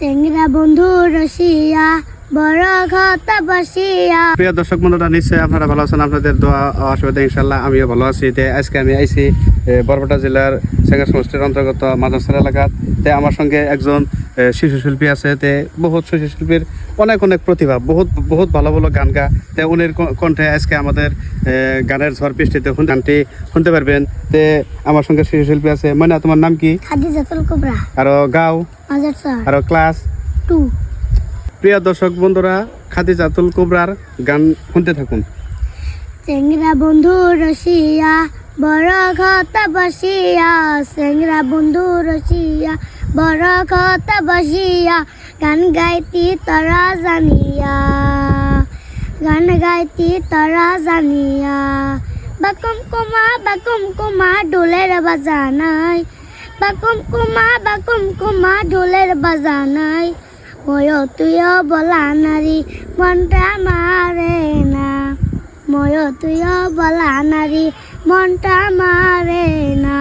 চেংরা বন্ধু রসিয়া বড় ঘটা বসিয়া। প্রিয় দর্শক বন্ধুরা, নিশ্চয়ই আপনারা ভালো আছেন। আপনাদের দোয়া আশীর্বাদে ইনশাল্লাহ আমিও ভালো আছি। আজকে আমি আইছি বরপেটা জেলার সেঙ্গা সমষ্টির অন্তর্গত মাদারসর এলাকাত। আমার সঙ্গে একজন শিশু শিল্পী আছে। বহুত শিশু শিল্পীর অনেক প্রতিভা, বহুত ভালো ভালো গান গা। উনির কণ্ঠে আজকে আমাদের গানের ঝড় বৃষ্টিতে গানটি শুনতে পারবেন। আমার সঙ্গে শিশু শিল্পী আছে। ময়না, তোমার নাম কি? খাদিজাতুল কুবরা। আরো গাও, আরো ক্লাস 2। প্রিয় দর্শক বন্ধুরা, খাদিজাতুল কুবরার গান শুনতে থাকুন। চেংরা বন্ধু রসিয়া বড় ঘটা বসিয়া, চেংরা বন্ধু রসিয়া বড় ঘটা বসিয়া, গান গাইতি তরা জানিয়া, গান গাইতি তরা জানিয়া। বাকুম কুমা ডোলের বাজানাই, বাকুম কুমা ডোলের বাজানাই। ময় তুইও বলা নারী মনটা মারে না, ময় তুইও বলা নারী মনটা মারে না।